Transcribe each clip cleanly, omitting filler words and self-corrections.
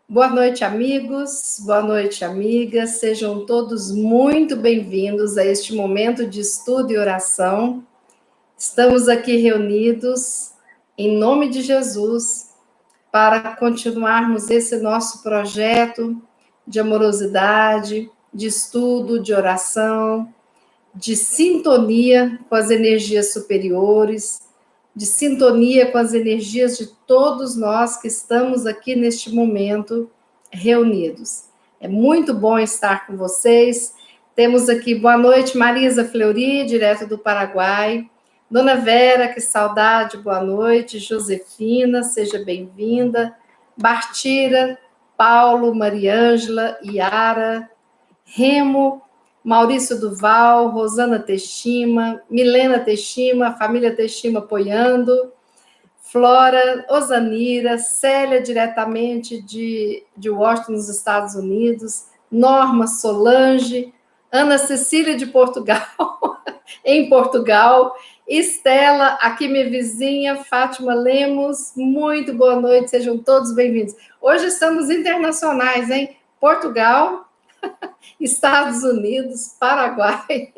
Boa noite, amigos. Boa noite, amigas. Sejam todos muito bem-vindos a este momento de estudo e oração. Estamos aqui reunidos em nome de Jesus para continuarmos esse nosso projeto de amorosidade, de estudo, de oração, de sintonia com as energias superiores, de sintonia com as energias de todos nós que estamos aqui neste momento reunidos. É muito bom estar com vocês. Temos aqui, boa noite, Marisa Fleury, direto do Paraguai. Dona Vera, que saudade, boa noite. Josefina, seja bem-vinda. Bartira, Paulo, Mariângela, Yara, Remo, Maurício Duval, Rosana Teixeira, Milena Teixeira, família Teixeira apoiando, Flora, Osanira, Célia, diretamente de Washington, nos Estados Unidos, Norma, Solange, Ana Cecília de Portugal, em Portugal, Estela, aqui minha vizinha, Fátima Lemos, muito boa noite, sejam todos bem-vindos. Hoje estamos internacionais, hein? Portugal, Estados Unidos, Paraguai,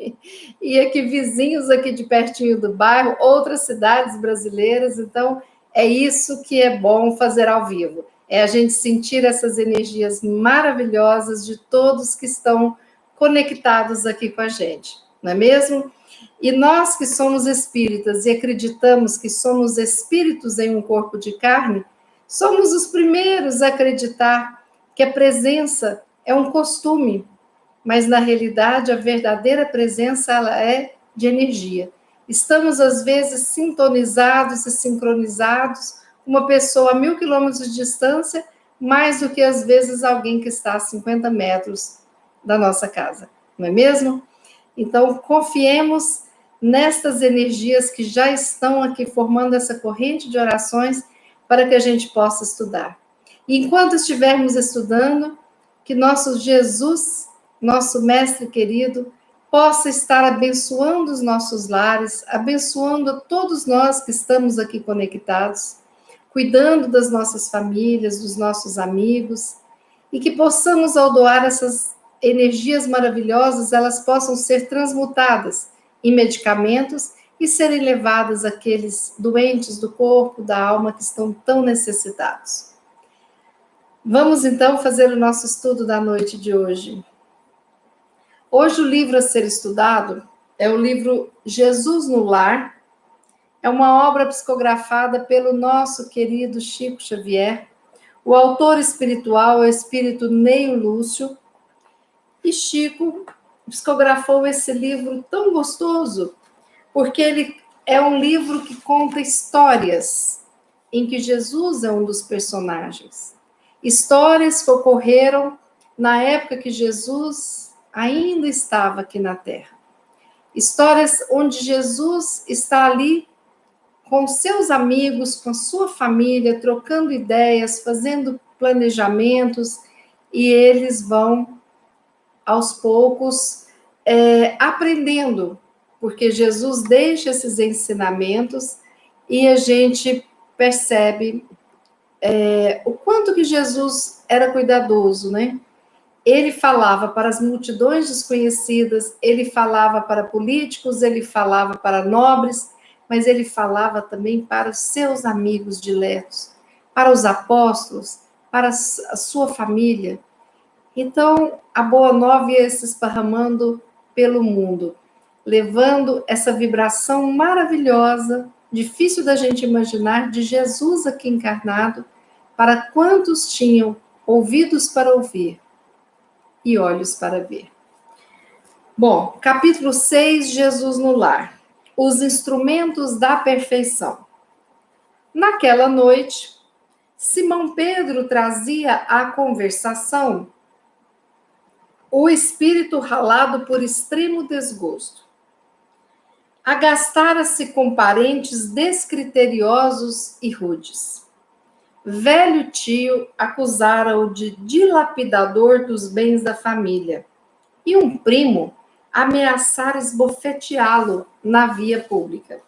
e aqui vizinhos aqui de pertinho do bairro, outras cidades brasileiras. Então, é isso que é bom fazer ao vivo. É a gente sentir essas energias maravilhosas de todos que estão conectados aqui com a gente, não é mesmo? E nós que somos espíritas e acreditamos que somos espíritos em um corpo de carne, somos os primeiros a acreditar que a presença é um costume, mas na realidade a verdadeira presença ela é de energia. Estamos às vezes sintonizados e sincronizados com uma pessoa a 1000 quilômetros de distância, mais do que às vezes alguém que está a 50 metros da nossa casa, não é mesmo? Então confiemos nestas energias que já estão aqui formando essa corrente de orações para que a gente possa estudar. E enquanto estivermos estudando, que nosso Jesus, nosso mestre querido, possa estar abençoando os nossos lares, abençoando a todos nós que estamos aqui conectados, cuidando das nossas famílias, dos nossos amigos, e que possamos, ao doar essas energias maravilhosas, elas possam ser transmutadas em medicamentos e serem levadas àqueles doentes do corpo, da alma, que estão tão necessitados. Vamos então fazer o nosso estudo da noite de hoje. Hoje o livro a ser estudado é o livro Jesus no Lar. É uma obra psicografada pelo nosso querido Chico Xavier. O autor espiritual é o espírito Neio Lúcio. E Chico psicografou esse livro tão gostoso, porque ele é um livro que conta histórias em que Jesus é um dos personagens. Histórias que ocorreram na época que Jesus ainda estava aqui na Terra. Histórias onde Jesus está ali com seus amigos, com sua família, trocando ideias, fazendo planejamentos, e eles vão, aos poucos, aprendendo, porque Jesus deixa esses ensinamentos e a gente percebe o quanto que Jesus era cuidadoso, né? Ele falava para as multidões desconhecidas, ele falava para políticos, ele falava para nobres, mas ele falava também para os seus amigos diletos, para os apóstolos, para a sua família. Então, a Boa Nova ia se esparramando pelo mundo, levando essa vibração maravilhosa, difícil da gente imaginar, de Jesus aqui encarnado, para quantos tinham ouvidos para ouvir e olhos para ver. Bom, capítulo 6, Jesus no Lar. Os instrumentos da perfeição. Naquela noite, Simão Pedro trazia à conversação o espírito ralado por extremo desgosto. Agastara-se com parentes descriteriosos e rudes. Velho tio acusara-o de dilapidador dos bens da família, e um primo ameaçara esbofeteá-lo na via pública.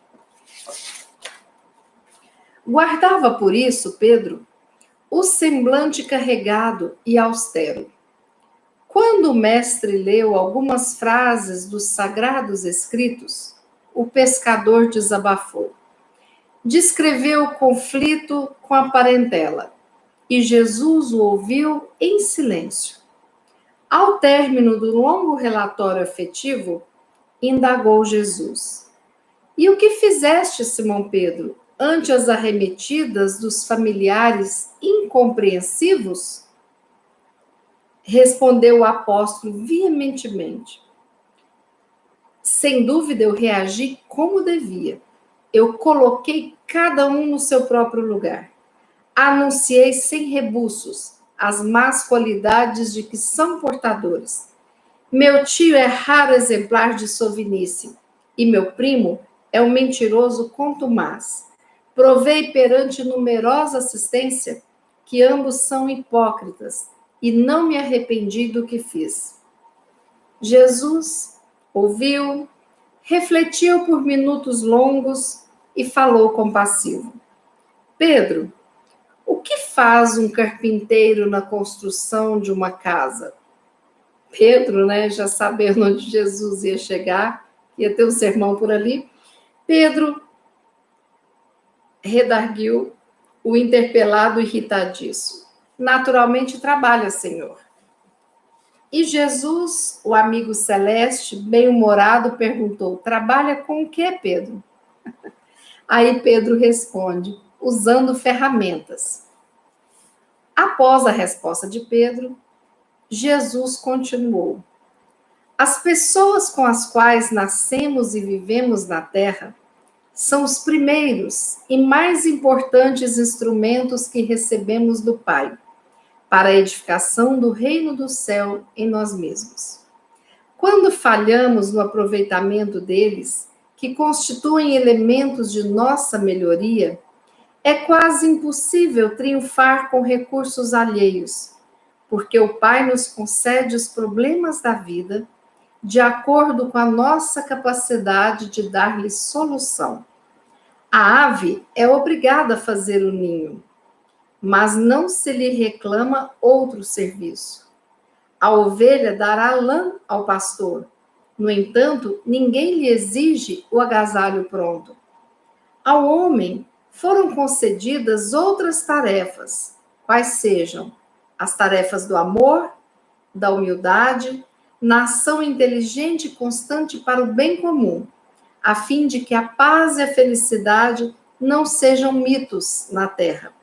Guardava por isso, Pedro, o semblante carregado e austero. Quando o mestre leu algumas frases dos sagrados escritos, o pescador desabafou. Descreveu o conflito com a parentela, e Jesus o ouviu em silêncio. Ao término do longo relatório afetivo, indagou Jesus: E o que fizeste, Simão Pedro, ante as arremetidas dos familiares incompreensivos? Respondeu o apóstolo veementemente. Sem dúvida, eu reagi como devia. Eu coloquei cada um no seu próprio lugar. Anunciei sem rebuços as más qualidades de que são portadores. Meu tio é raro exemplar de sovinice, e meu primo é um mentiroso contumaz. Provei perante numerosa assistência que ambos são hipócritas, e não me arrependi do que fiz. Jesus ouviu, refletiu por minutos longos e falou compassivo. Pedro, o que faz um carpinteiro na construção de uma casa? Pedro, né, já sabendo onde Jesus ia chegar, ia ter um sermão por ali, Pedro redarguiu o interpelado irritadiço. Naturalmente trabalha, Senhor. E Jesus, o amigo celeste, bem-humorado, perguntou: trabalha com o que, Pedro? Aí Pedro responde: usando ferramentas. Após a resposta de Pedro, Jesus continuou: as pessoas com as quais nascemos e vivemos na terra são os primeiros e mais importantes instrumentos que recebemos do Pai para a edificação do reino do céu em nós mesmos. Quando falhamos no aproveitamento deles, que constituem elementos de nossa melhoria, é quase impossível triunfar com recursos alheios, porque o Pai nos concede os problemas da vida de acordo com a nossa capacidade de dar-lhes solução. A ave é obrigada a fazer o ninho, mas não se lhe reclama outro serviço. A ovelha dará lã ao pastor. No entanto, ninguém lhe exige o agasalho pronto. Ao homem foram concedidas outras tarefas, quais sejam as tarefas do amor, da humildade, na ação inteligente e constante para o bem comum, a fim de que a paz e a felicidade não sejam mitos na terra.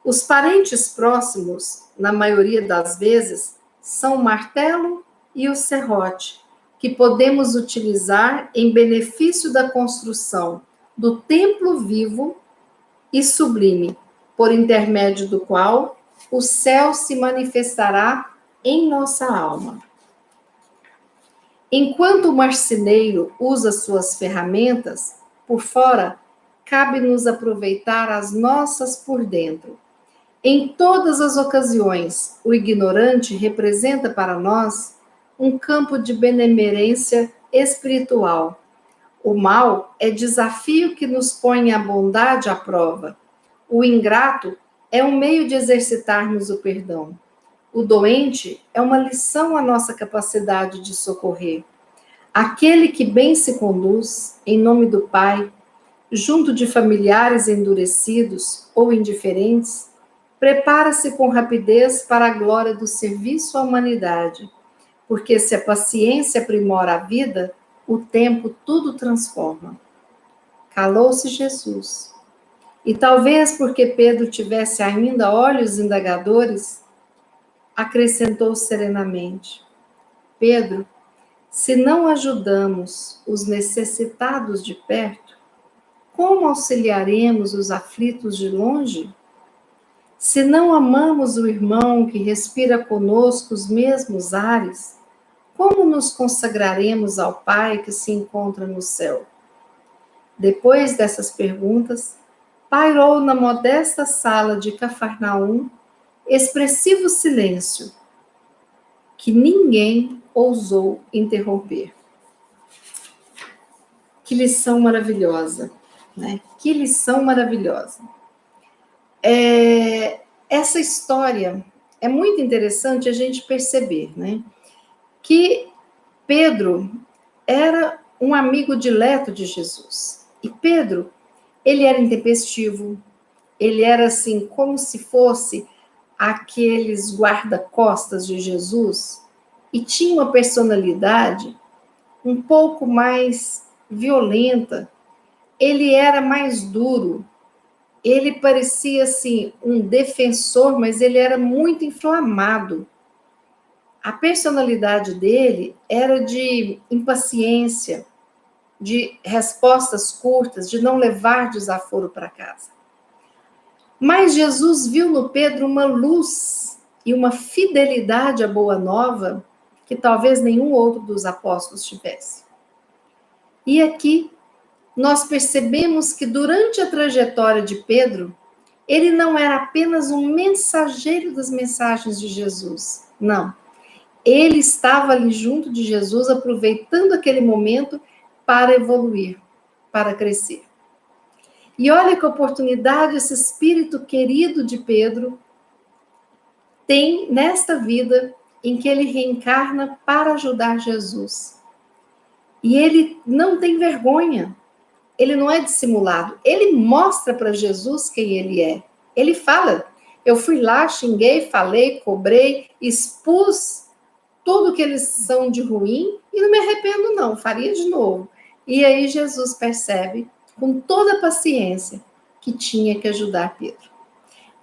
Os parentes próximos, na maioria das vezes, são o martelo e o serrote, que podemos utilizar em benefício da construção do templo vivo e sublime, por intermédio do qual o céu se manifestará em nossa alma. Enquanto o marceneiro usa suas ferramentas, por fora, cabe-nos aproveitar as nossas por dentro. Em todas as ocasiões, o ignorante representa para nós um campo de benemerência espiritual. O mal é desafio que nos põe a bondade à prova. O ingrato é um meio de exercitarmos o perdão. O doente é uma lição à nossa capacidade de socorrer. Aquele que bem se conduz, em nome do Pai, junto de familiares endurecidos ou indiferentes, prepara-se com rapidez para a glória do serviço à humanidade, porque se a paciência aprimora a vida, o tempo tudo transforma. Calou-se Jesus. E talvez porque Pedro tivesse ainda olhos indagadores, acrescentou serenamente: Pedro, se não ajudamos os necessitados de perto, como auxiliaremos os aflitos de longe? Se não amamos o irmão que respira conosco os mesmos ares, como nos consagraremos ao Pai que se encontra no céu? Depois dessas perguntas, pairou na modesta sala de Cafarnaum expressivo silêncio, que ninguém ousou interromper. Que lição maravilhosa, né? Que lição maravilhosa. essa história é muito interessante a gente perceber, né? Que Pedro era um amigo dileto de Jesus. E Pedro, ele era intempestivo, ele era assim, como se fosse aqueles guarda-costas de Jesus, e tinha uma personalidade um pouco mais violenta, ele era mais duro, ele parecia assim um defensor, mas ele era muito inflamado. A personalidade dele era de impaciência, de respostas curtas, de não levar desaforo para casa. Mas Jesus viu no Pedro uma luz e uma fidelidade à boa nova que talvez nenhum outro dos apóstolos tivesse. E aqui nós percebemos que durante a trajetória de Pedro, ele não era apenas um mensageiro das mensagens de Jesus. Não. Ele estava ali junto de Jesus, aproveitando aquele momento para evoluir, para crescer. E olha que oportunidade esse espírito querido de Pedro tem nesta vida em que ele reencarna para ajudar Jesus. E ele não tem vergonha, ele não é dissimulado, ele mostra para Jesus quem ele é. Ele fala, eu fui lá, xinguei, falei, cobrei, expus tudo que eles são de ruim e não me arrependo não, faria de novo. E aí Jesus percebe, com toda a paciência, que tinha que ajudar Pedro.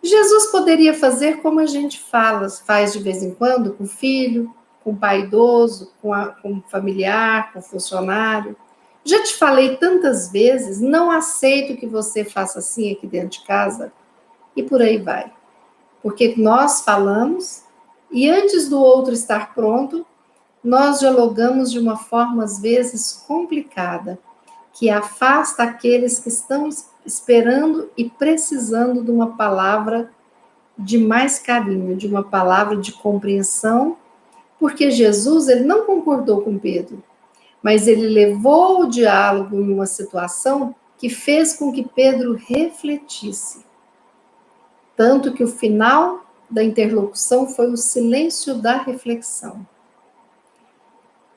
Jesus poderia fazer como a gente faz de vez em quando, com o filho, com o pai idoso, com o familiar, com o funcionário. Já te falei tantas vezes, não aceito que você faça assim aqui dentro de casa, e por aí vai. Porque nós falamos, e antes do outro estar pronto, nós dialogamos de uma forma, às vezes, complicada, que afasta aqueles que estão esperando e precisando de uma palavra de mais carinho, de uma palavra de compreensão, porque Jesus, ele não concordou com Pedro, mas ele levou o diálogo em uma situação que fez com que Pedro refletisse. Tanto que o final da interlocução foi o silêncio da reflexão.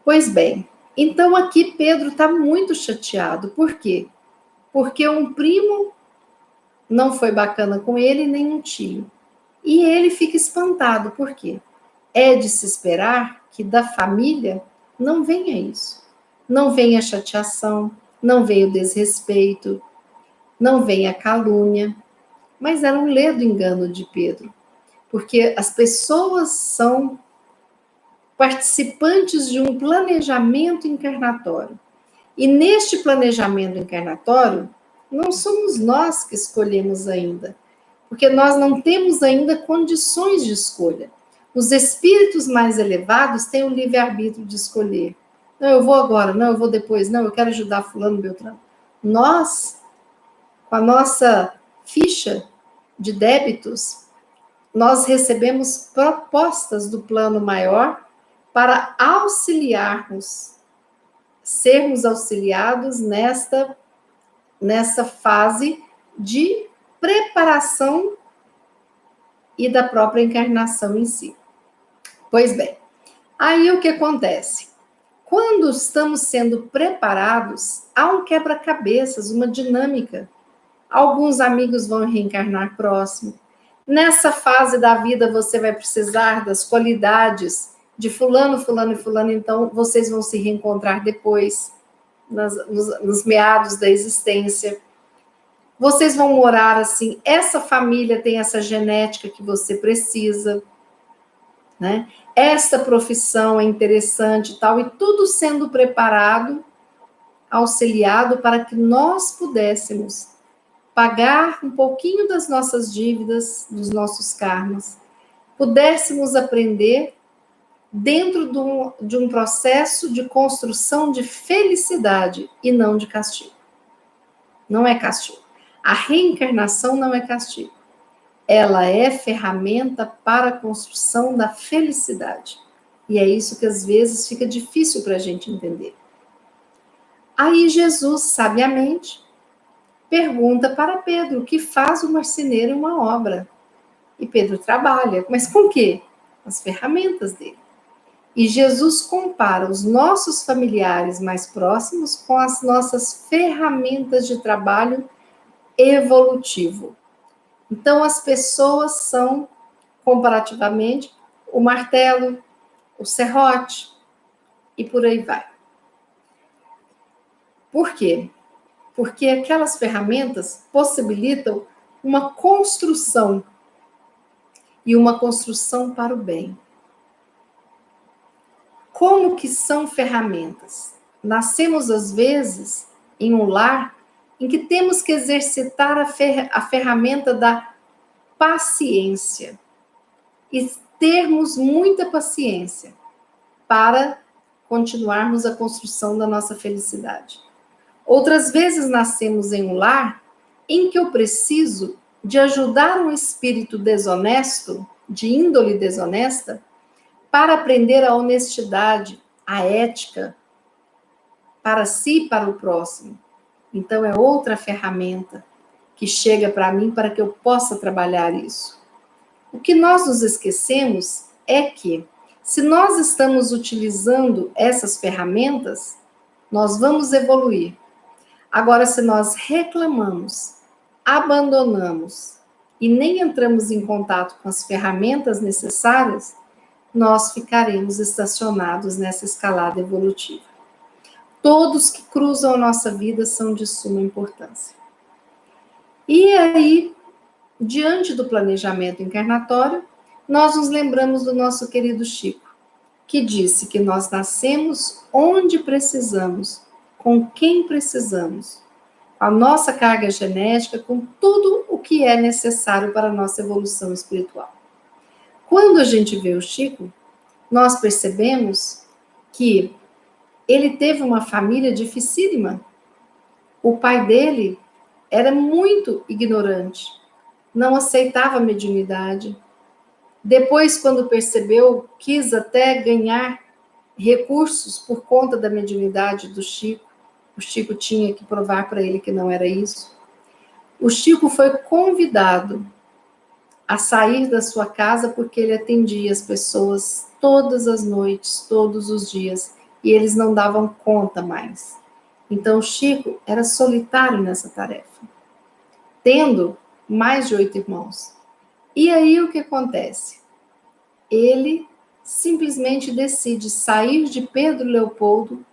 Pois bem, então aqui Pedro está muito chateado. Por quê? Porque um primo não foi bacana com ele, nem um tio. E ele fica espantado. Por quê? É de se esperar que da família não venha isso. Não venha chateação, não venha o desrespeito, não venha a calúnia. Mas era um ledo engano de Pedro. Porque as pessoas são participantes de um planejamento encarnatório. E neste planejamento encarnatório, não somos nós que escolhemos ainda, porque nós não temos ainda condições de escolha. Os espíritos mais elevados têm o livre-arbítrio de escolher. Não, eu vou agora, não, eu vou depois, não, eu quero ajudar fulano, Beltrano. Nós, com a nossa ficha de débitos, nós recebemos propostas do plano maior para auxiliarmos, sermos auxiliados nessa fase de preparação e da própria encarnação em si. Pois bem, aí o que acontece? Quando estamos sendo preparados, há um quebra-cabeças, uma dinâmica. Alguns amigos vão reencarnar próximo. Nessa fase da vida, você vai precisar das qualidades de fulano, fulano e fulano, então vocês vão se reencontrar depois, nos meados da existência. Vocês vão morar assim, essa família tem essa genética que você precisa, né? Essa profissão é interessante e tal, e tudo sendo preparado, auxiliado para que nós pudéssemos pagar um pouquinho das nossas dívidas, dos nossos karmas, pudéssemos aprender dentro de um processo de construção de felicidade e não de castigo. Não é castigo. A reencarnação não é castigo. Ela é ferramenta para a construção da felicidade. E é isso que às vezes fica difícil para a gente entender. Aí Jesus, sabiamente, pergunta para Pedro o que faz o marceneiro em uma obra. E Pedro trabalha, mas com o quê? As ferramentas dele. E Jesus compara os nossos familiares mais próximos com as nossas ferramentas de trabalho evolutivo. Então, as pessoas são, comparativamente, o martelo, o serrote e por aí vai. Por quê? Porque aquelas ferramentas possibilitam uma construção e uma construção para o bem. Como que são ferramentas? Nascemos, às vezes, em um lar em que temos que exercitar a ferramenta da paciência e termos muita paciência para continuarmos a construção da nossa felicidade. Outras vezes nascemos em um lar em que eu preciso de ajudar um espírito desonesto, de índole desonesta, para aprender a honestidade, a ética, para si e para o próximo. Então, é outra ferramenta que chega para mim para que eu possa trabalhar isso. O que nós nos esquecemos é que, se nós estamos utilizando essas ferramentas, nós vamos evoluir. Agora, se nós reclamamos, abandonamos e nem entramos em contato com as ferramentas necessárias, nós ficaremos estacionados nessa escalada evolutiva. Todos que cruzam a nossa vida são de suma importância. E aí, diante do planejamento encarnatório, nós nos lembramos do nosso querido Chico, que disse que nós nascemos onde precisamos, com quem precisamos, a nossa carga genética, com tudo o que é necessário para a nossa evolução espiritual. Quando a gente vê o Chico, nós percebemos que ele teve uma família dificílima. O pai dele era muito ignorante, não aceitava a mediunidade. Depois, quando percebeu, quis até ganhar recursos por conta da mediunidade do Chico. O Chico tinha que provar para ele que não era isso. O Chico foi convidado a sair da sua casa porque ele atendia as pessoas todas as noites, todos os dias, e eles não davam conta mais. Então, o Chico era solitário nessa tarefa, tendo mais de 8 irmãos. E aí o que acontece? Ele simplesmente decide sair de Pedro Leopoldo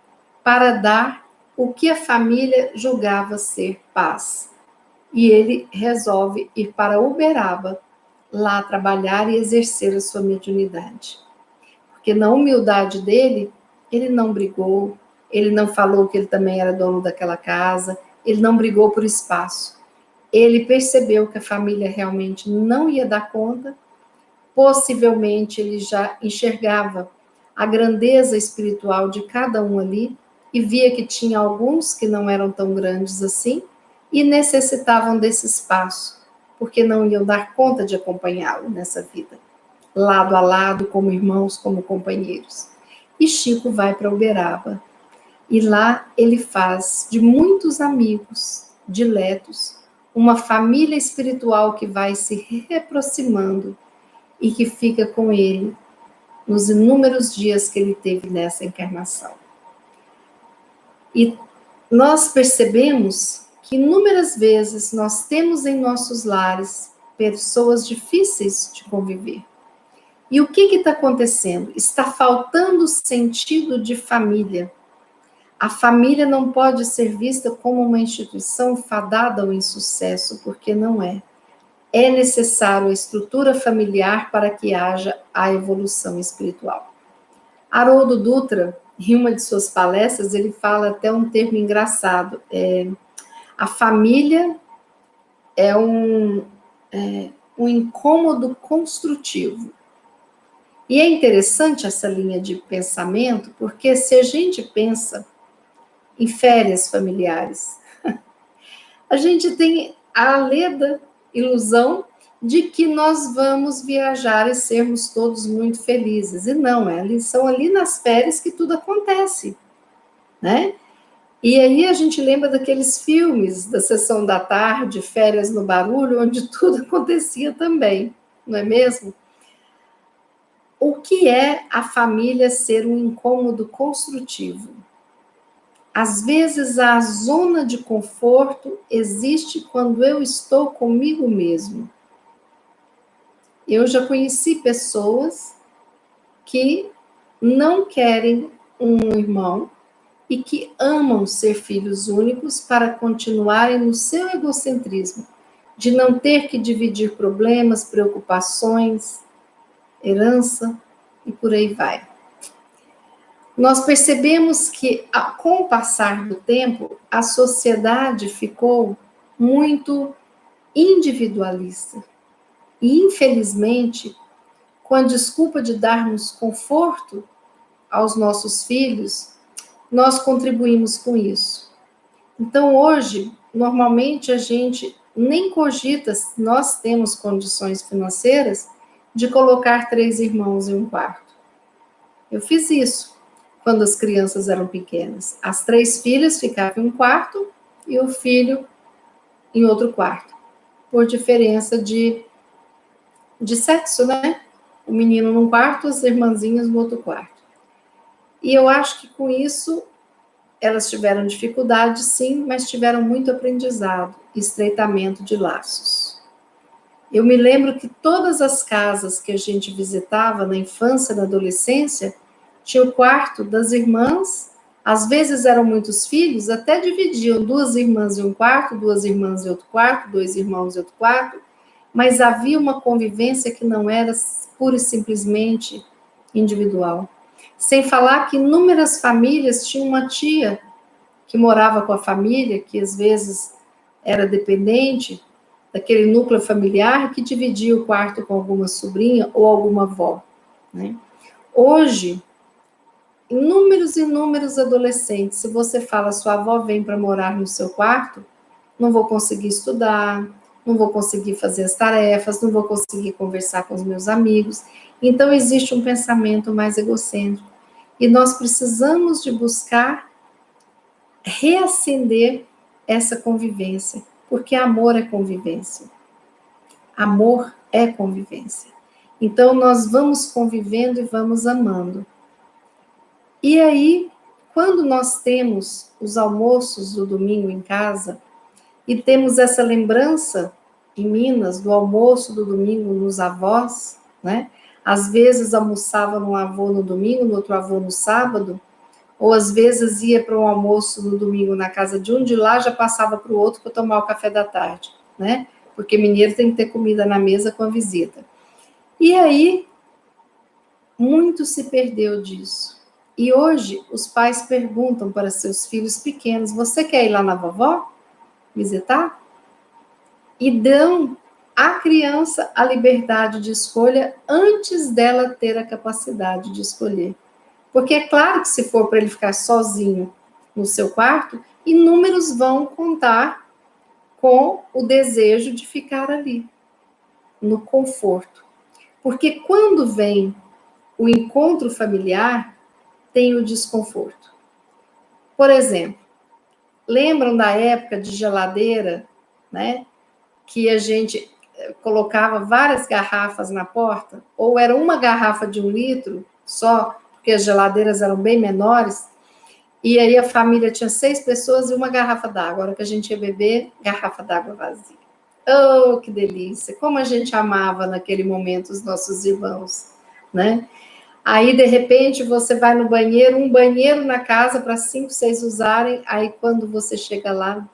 para dar o que a família julgava ser paz. E ele resolve ir para Uberaba, lá trabalhar e exercer a sua mediunidade. Porque na humildade dele, ele não brigou, ele não falou que ele também era dono daquela casa, ele não brigou por espaço. Ele percebeu que a família realmente não ia dar conta, possivelmente ele já enxergava a grandeza espiritual de cada um ali e via que tinha alguns que não eram tão grandes assim e necessitavam desse espaço, porque não iam dar conta de acompanhá-lo nessa vida, lado a lado, como irmãos, como companheiros. E Chico vai para Uberaba, e lá ele faz de muitos amigos diletos uma família espiritual que vai se reaproximando e que fica com ele nos inúmeros dias que ele teve nessa encarnação. E nós percebemos que inúmeras vezes nós temos em nossos lares pessoas difíceis de conviver. E o que está acontecendo? Está faltando sentido de família. A família não pode ser vista como uma instituição fadada ao insucesso, porque não é. É necessário a estrutura familiar para que haja a evolução espiritual. Haroldo Dutra, em uma de suas palestras, ele fala até um termo engraçado. A família é um incômodo construtivo. E é interessante essa linha de pensamento, porque se a gente pensa em férias familiares, a gente tem a leda ilusão de que nós vamos viajar e sermos todos muito felizes. E não, são ali nas férias que tudo acontece, né? E aí a gente lembra daqueles filmes da Sessão da Tarde, Férias no Barulho, onde tudo acontecia também. não é mesmo? O que é a família ser um incômodo construtivo? Às vezes, a zona de conforto existe quando eu estou comigo mesmo. Eu já conheci pessoas que não querem um irmão e que amam ser filhos únicos para continuarem no seu egocentrismo, de não ter que dividir problemas, preocupações, herança e por aí vai. Nós percebemos que, com o passar do tempo, a sociedade ficou muito individualista. E, infelizmente, com a desculpa de darmos conforto aos nossos filhos, nós contribuímos com isso. Então, hoje, normalmente a gente nem cogita, nós temos condições financeiras, de colocar 3 irmãos em um quarto. Eu fiz isso quando as crianças eram pequenas. As 3 filhas ficavam em um quarto e o filho em outro quarto, por diferença de sexo, né? O menino num quarto, as irmãzinhas no outro quarto. E eu acho que com isso elas tiveram dificuldade, sim, mas tiveram muito aprendizado, estreitamento de laços. Eu me lembro que todas as casas que a gente visitava na infância e na adolescência, tinha o quarto das irmãs, às vezes eram muitos filhos, até dividiam 2 irmãs em um quarto, 2 irmãs em outro quarto, 2 irmãos em outro quarto, mas havia uma convivência que não era pura e simplesmente individual. Sem falar que inúmeras famílias tinham uma tia que morava com a família, que às vezes era dependente daquele núcleo familiar, que dividia o quarto com alguma sobrinha ou alguma avó, né? Hoje, inúmeros adolescentes, se você fala, sua avó vem para morar no seu quarto, não vou conseguir estudar, não vou conseguir fazer as tarefas, não vou conseguir conversar com os meus amigos. Então, existe um pensamento mais egocêntrico. E nós precisamos de buscar reacender essa convivência, porque amor é convivência. Amor é convivência. Então, nós vamos convivendo e vamos amando. E aí, quando nós temos os almoços do domingo em casa, e temos essa lembrança em Minas do almoço do domingo nos avós, né? Às vezes almoçava no avô no domingo, no outro avô no sábado, ou às vezes ia para um almoço no domingo na casa de um, de lá já passava para o outro para tomar o café da tarde, né? Porque mineiro tem que ter comida na mesa com a visita. E aí, muito se perdeu disso. E hoje, os pais perguntam para seus filhos pequenos, você quer ir lá na vovó visitar? E dão à criança a liberdade de escolha antes dela ter a capacidade de escolher. Porque é claro que se for para ele ficar sozinho no seu quarto, inúmeros vão contar com o desejo de ficar ali, no conforto. Porque quando vem o encontro familiar, tem o desconforto. Por exemplo, lembram da época de geladeira, né? Que a gente colocava várias garrafas na porta, ou era uma garrafa de 1 litro só, porque as geladeiras eram bem menores, e aí a família tinha 6 pessoas e uma garrafa d'água. A hora que a gente ia beber, garrafa d'água vazia. Oh, que delícia! Como a gente amava naquele momento os nossos irmãos, né? Aí, de repente, você vai no banheiro, um banheiro na casa para 5, 6 usarem, aí quando você chega lá,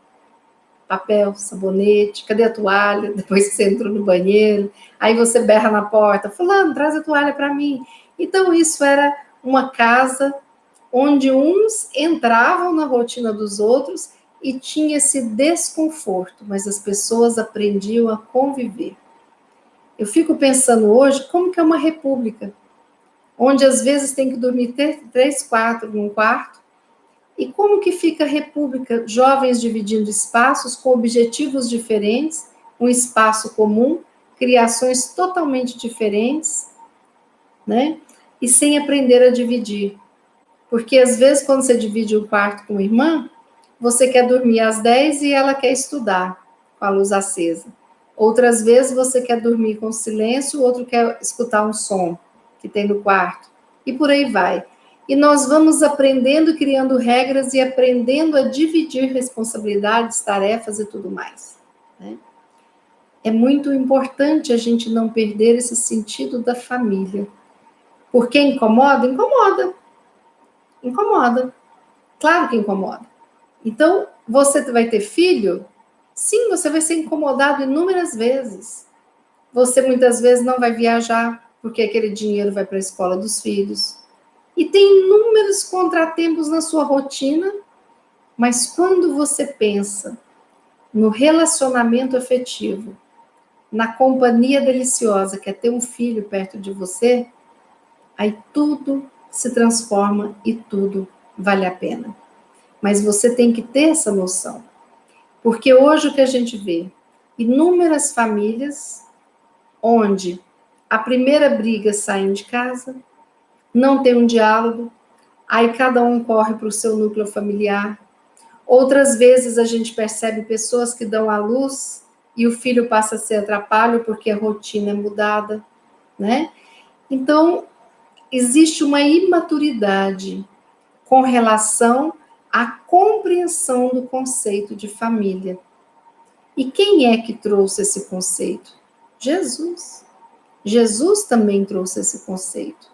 papel, sabonete, cadê a toalha? Depois que você entrou no banheiro, aí você berra na porta, fulano, traz a toalha para mim. Então, isso era uma casa onde uns entravam na rotina dos outros e tinha esse desconforto, mas as pessoas aprendiam a conviver. Eu fico pensando hoje como que é uma república, onde às vezes tem que dormir 3, 4 num quarto, e como que fica a república, jovens dividindo espaços com objetivos diferentes, um espaço comum, criações totalmente diferentes, né? E sem aprender a dividir. Porque às vezes quando você divide um quarto com uma irmã, você quer dormir às 10 e ela quer estudar com a luz acesa. Outras vezes você quer dormir com silêncio, o outro quer escutar um som que tem no quarto. E por aí vai. E nós vamos aprendendo, criando regras e aprendendo a dividir responsabilidades, tarefas e tudo mais, né? É muito importante a gente não perder esse sentido da família. Porque incomoda? Incomoda. Incomoda. Claro que incomoda. Então, você vai ter filho? Sim, você vai ser incomodado inúmeras vezes. Você muitas vezes não vai viajar, porque aquele dinheiro vai para a escola dos filhos. E tem inúmeros contratempos na sua rotina, mas quando você pensa no relacionamento afetivo, na companhia deliciosa que é ter um filho perto de você, aí tudo se transforma e tudo vale a pena. Mas você tem que ter essa noção. Porque hoje o que a gente vê? Inúmeras famílias onde a primeira briga saem de casa, não tem um diálogo, aí cada um corre para o seu núcleo familiar. Outras vezes a gente percebe pessoas que dão à luz e o filho passa a ser atrapalho porque a rotina é mudada, né? Então, existe uma imaturidade com relação à compreensão do conceito de família. E quem é que trouxe esse conceito? Jesus. Jesus também trouxe esse conceito,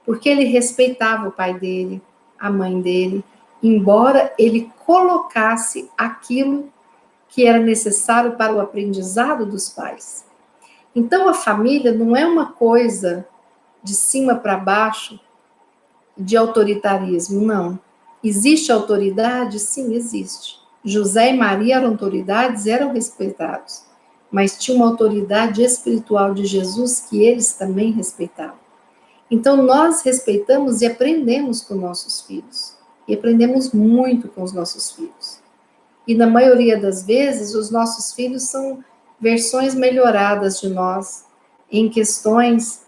porque ele respeitava o pai dele, a mãe dele, embora ele colocasse aquilo que era necessário para o aprendizado dos pais. Então, a família não é uma coisa de cima para baixo, de autoritarismo, não. Existe autoridade? Sim, existe. José e Maria eram autoridades, eram respeitados, mas tinha uma autoridade espiritual de Jesus que eles também respeitavam. Então, nós respeitamos e aprendemos com nossos filhos. E aprendemos muito com os nossos filhos. E na maioria das vezes, os nossos filhos são versões melhoradas de nós, em questões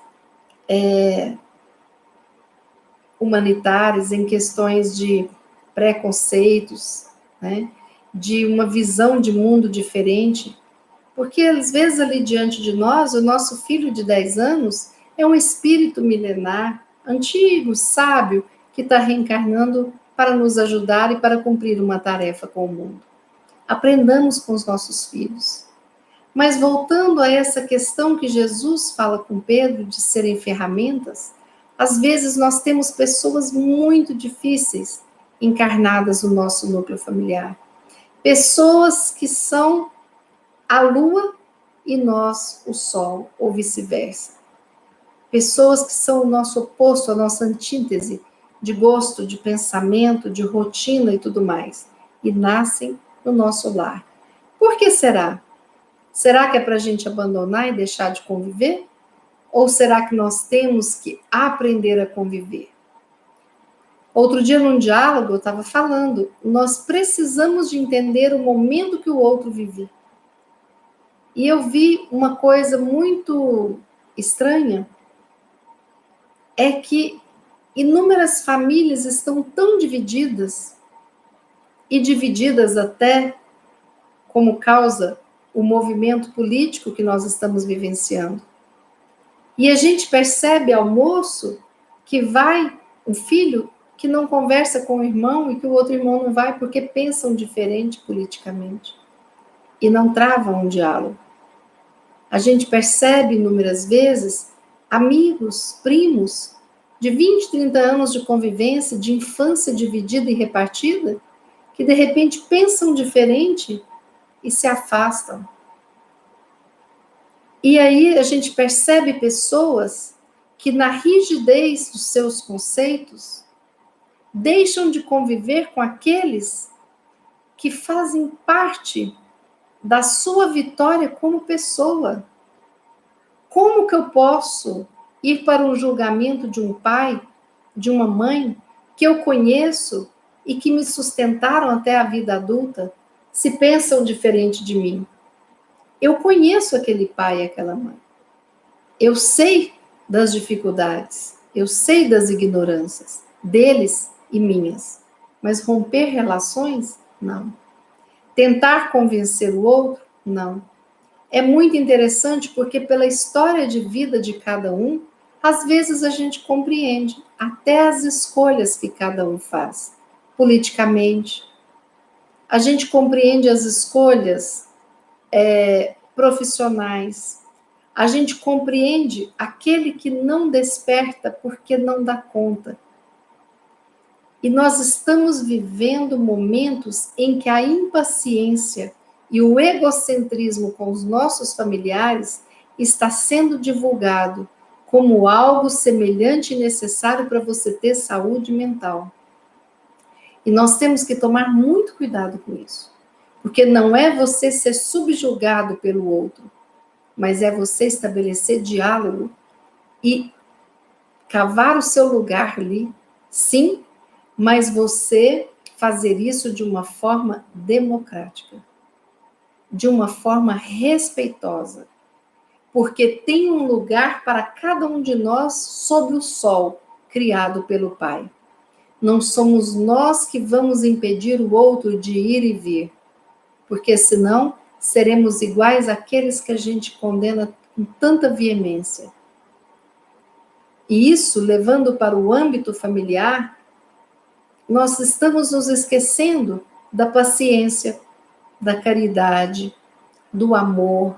humanitárias, em questões de preconceitos, né? De uma visão de mundo diferente. Porque às vezes ali diante de nós, o nosso filho de 10 anos é um espírito milenar, antigo, sábio, que está reencarnando para nos ajudar e para cumprir uma tarefa com o mundo. Aprendamos com os nossos filhos. Mas voltando a essa questão que Jesus fala com Pedro de serem ferramentas, às vezes nós temos pessoas muito difíceis encarnadas no nosso núcleo familiar. Pessoas que são a lua e nós o sol, ou vice-versa. Pessoas que são o nosso oposto, a nossa antítese de gosto, de pensamento, de rotina e tudo mais, e nascem no nosso lar. Por que será? Será que é para a gente abandonar e deixar de conviver? Ou será que nós temos que aprender a conviver? Outro dia, num diálogo, eu estava falando, nós precisamos de entender o momento que o outro vive. E eu vi uma coisa muito estranha, é que inúmeras famílias estão tão divididas, e divididas até como causa o movimento político que nós estamos vivenciando. E a gente percebe ao moço que vai um filho que não conversa com o irmão e que o outro irmão não vai porque pensam diferente politicamente e não travam um diálogo. A gente percebe inúmeras vezes amigos, primos, de 20, 30 anos de convivência, de infância dividida e repartida, que de repente pensam diferente e se afastam. E aí a gente percebe pessoas que na rigidez dos seus conceitos deixam de conviver com aqueles que fazem parte da sua vitória como pessoa. Como que eu posso ir para um julgamento de um pai, de uma mãe, que eu conheço e que me sustentaram até a vida adulta, se pensam diferente de mim? Eu conheço aquele pai e aquela mãe. Eu sei das dificuldades, eu sei das ignorâncias deles e minhas. Mas romper relações? Não. Tentar convencer o outro? Não. É muito interessante porque pela história de vida de cada um, às vezes a gente compreende até as escolhas que cada um faz politicamente. A gente compreende as escolhas profissionais. A gente compreende aquele que não desperta porque não dá conta. E nós estamos vivendo momentos em que a impaciência e o egocentrismo com os nossos familiares está sendo divulgado como algo semelhante e necessário para você ter saúde mental. E nós temos que tomar muito cuidado com isso. Porque não é você ser subjugado pelo outro, mas é você estabelecer diálogo e cavar o seu lugar ali, sim, mas você fazer isso de uma forma democrática, de uma forma respeitosa, porque tem um lugar para cada um de nós sob o sol criado pelo Pai. Não somos nós que vamos impedir o outro de ir e vir, porque senão seremos iguais àqueles que a gente condena com tanta veemência. E isso, levando para o âmbito familiar, nós estamos nos esquecendo da paciência, da caridade, do amor.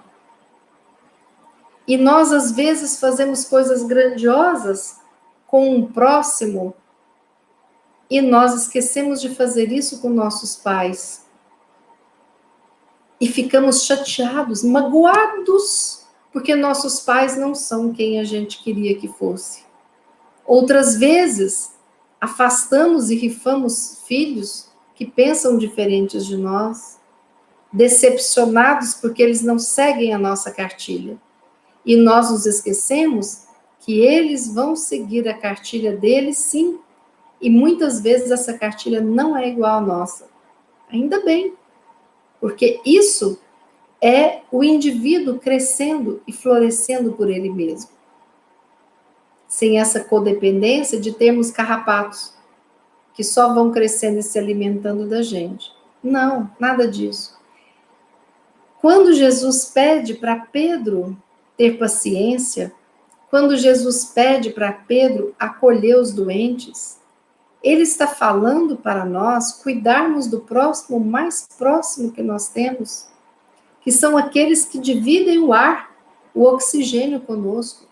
E nós, às vezes, fazemos coisas grandiosas com um próximo e nós esquecemos de fazer isso com nossos pais. E ficamos chateados, magoados, porque nossos pais não são quem a gente queria que fosse. Outras vezes, afastamos e rifamos filhos que pensam diferentes de nós, decepcionados porque eles não seguem a nossa cartilha. E nós nos esquecemos que eles vão seguir a cartilha deles, sim, e muitas vezes essa cartilha não é igual à nossa. Ainda bem, porque isso é o indivíduo crescendo e florescendo por ele mesmo. Sem essa codependência de termos carrapatos que só vão crescendo e se alimentando da gente. Não, nada disso. Quando Jesus pede para Pedro ter paciência, quando Jesus pede para Pedro acolher os doentes, ele está falando para nós cuidarmos do próximo mais próximo que nós temos, que são aqueles que dividem o ar, o oxigênio conosco.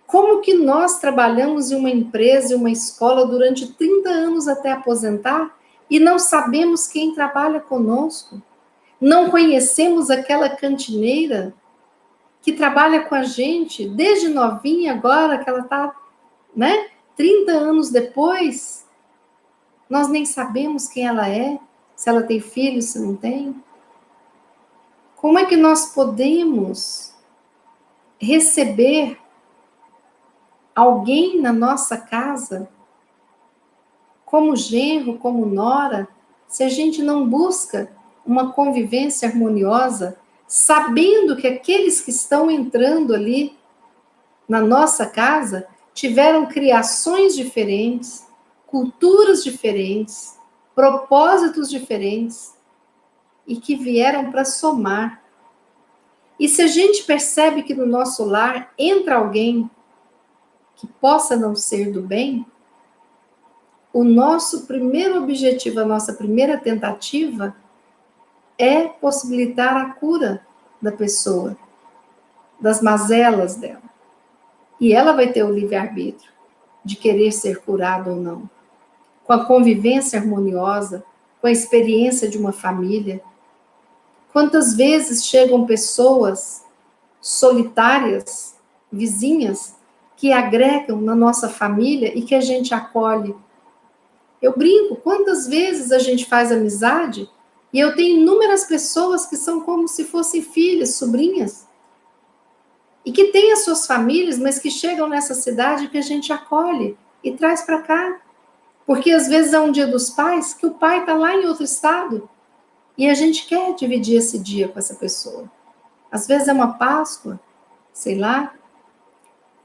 Como que nós trabalhamos em uma empresa, em uma escola durante 30 anos até aposentar e não sabemos quem trabalha conosco? Não conhecemos aquela cantineira que trabalha com a gente desde novinha, agora que ela está, 30 anos depois, nós nem sabemos quem ela é, se ela tem filhos, se não tem. Como é que nós podemos receber alguém na nossa casa como genro, como nora, se a gente não busca uma convivência harmoniosa, sabendo que aqueles que estão entrando ali na nossa casa tiveram criações diferentes, culturas diferentes, propósitos diferentes e que vieram para somar. E se a gente percebe que no nosso lar entra alguém que possa não ser do bem, o nosso primeiro objetivo, a nossa primeira tentativa é possibilitar a cura da pessoa, das mazelas dela. E ela vai ter o livre-arbítrio de querer ser curada ou não. Com a convivência harmoniosa, com a experiência de uma família. Quantas vezes chegam pessoas solitárias, vizinhas, que agregam na nossa família e que a gente acolhe. Eu brinco, quantas vezes a gente faz amizade e eu tenho inúmeras pessoas que são como se fossem filhas, sobrinhas, e que têm as suas famílias, mas que chegam nessa cidade que a gente acolhe e traz para cá. Porque às vezes é um dia dos pais que o pai está lá em outro estado e a gente quer dividir esse dia com essa pessoa. Às vezes é uma Páscoa, sei lá.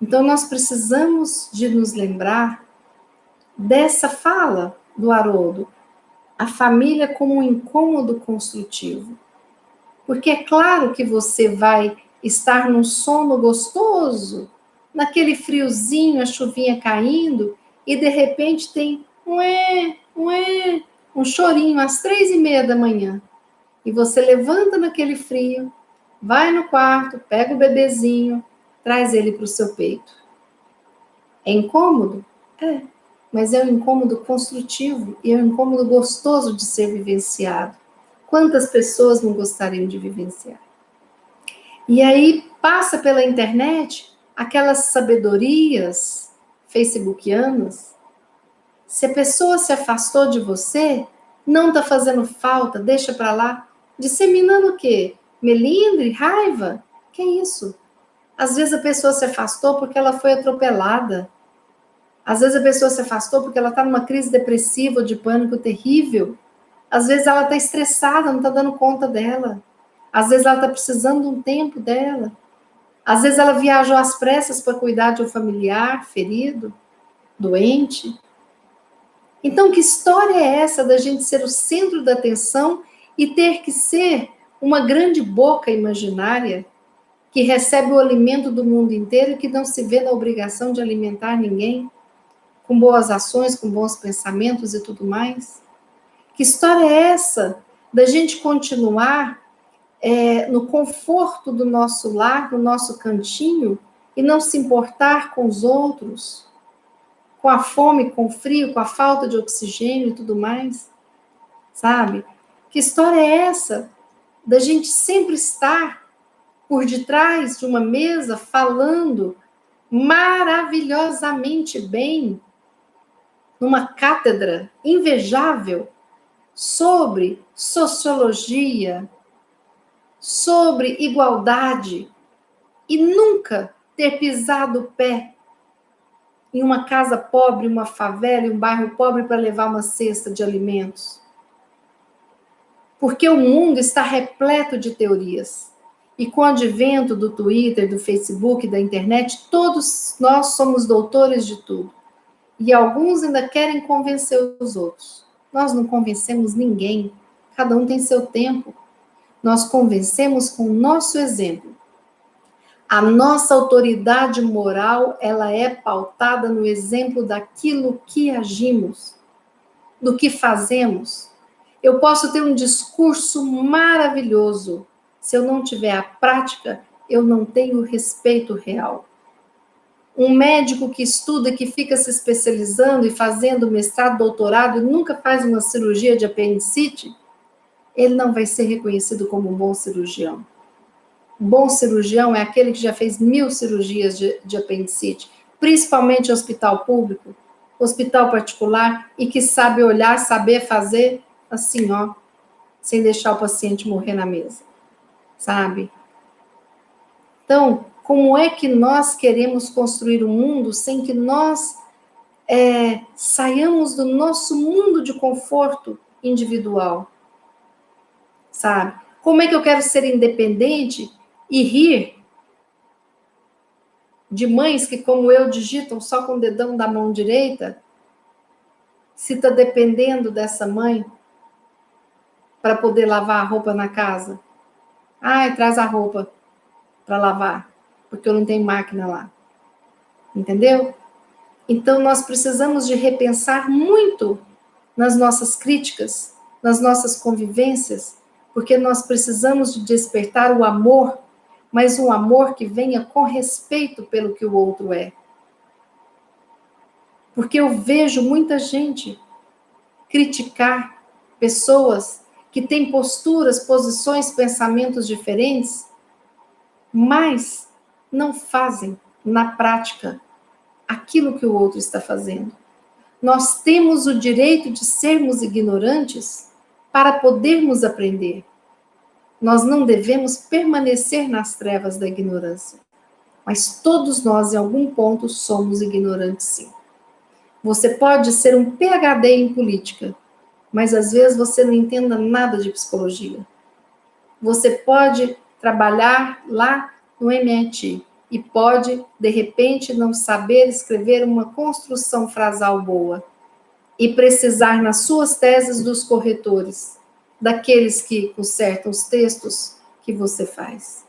Então nós precisamos de nos lembrar dessa fala do Haroldo, a família como um incômodo construtivo. Porque é claro que você vai estar num sono gostoso, naquele friozinho, a chuvinha caindo, e de repente tem um chorinho às 3:30 da manhã. E você levanta naquele frio, vai no quarto, pega o bebezinho, traz ele para o seu peito. É incômodo? É, mas é um incômodo construtivo e é um incômodo gostoso de ser vivenciado. Quantas pessoas não gostariam de vivenciar? E aí passa pela internet aquelas sabedorias facebookianas. Se a pessoa se afastou de você, não está fazendo falta, deixa para lá. Disseminando o quê? Melindre, raiva? Que isso? Às vezes a pessoa se afastou porque ela foi atropelada. Às vezes a pessoa se afastou porque ela está numa crise depressiva ou de pânico terrível. Às vezes ela está estressada, não está dando conta dela. Às vezes ela está precisando de um tempo dela. Às vezes ela viajou às pressas para cuidar de um familiar ferido, doente. Então, que história é essa da gente ser o centro da atenção e ter que ser uma grande boca imaginária que recebe o alimento do mundo inteiro e que não se vê na obrigação de alimentar ninguém, com boas ações, com bons pensamentos e tudo mais? Que história é essa da gente continuar no conforto do nosso lar, no nosso cantinho, e não se importar com os outros, com a fome, com o frio, com a falta de oxigênio e tudo mais, sabe? Que história é essa da gente sempre estar por detrás de uma mesa falando maravilhosamente bem, numa cátedra invejável sobre sociologia, sobre igualdade, e nunca ter pisado o pé em uma casa pobre, uma favela, em um bairro pobre para levar uma cesta de alimentos. Porque o mundo está repleto de teorias. E com o advento do Twitter, do Facebook, da internet, todos nós somos doutores de tudo. E alguns ainda querem convencer os outros. Nós não convencemos ninguém. Cada um tem seu tempo. Nós convencemos com o nosso exemplo. A nossa autoridade moral, ela é pautada no exemplo daquilo que agimos, do que fazemos. Eu posso ter um discurso maravilhoso, se eu não tiver a prática, eu não tenho respeito real. Um médico que estuda, que fica se especializando e fazendo mestrado, doutorado, e nunca faz uma cirurgia de apendicite, ele não vai ser reconhecido como um bom cirurgião. Bom cirurgião é aquele que já fez 1000 cirurgias de apendicite, principalmente em hospital público, hospital particular, e que sabe olhar, saber fazer assim, ó, sem deixar o paciente morrer na mesa, sabe? Então, como é que nós queremos construir um mundo sem que nós saiamos do nosso mundo de conforto individual, sabe? Como é que eu quero ser independente e rir de mães que, como eu, digitam só com o dedão da mão direita, se está dependendo dessa mãe para poder lavar a roupa na casa? Ai, traz a roupa para lavar, porque eu não tenho máquina lá. Entendeu? Então, nós precisamos de repensar muito nas nossas críticas, nas nossas convivências, porque nós precisamos de despertar o amor, mas um amor que venha com respeito pelo que o outro é. Porque eu vejo muita gente criticar pessoas que têm posturas, posições, pensamentos diferentes, mas não fazem na prática aquilo que o outro está fazendo. Nós temos o direito de sermos ignorantes para podermos aprender. Nós não devemos permanecer nas trevas da ignorância. Mas todos nós, em algum ponto, somos ignorantes, sim. Você pode ser um PhD em política, mas às vezes você não entenda nada de psicologia. Você pode trabalhar lá no MIT e pode, de repente, não saber escrever uma construção frasal boa e precisar nas suas teses dos corretores, daqueles que consertam os textos que você faz.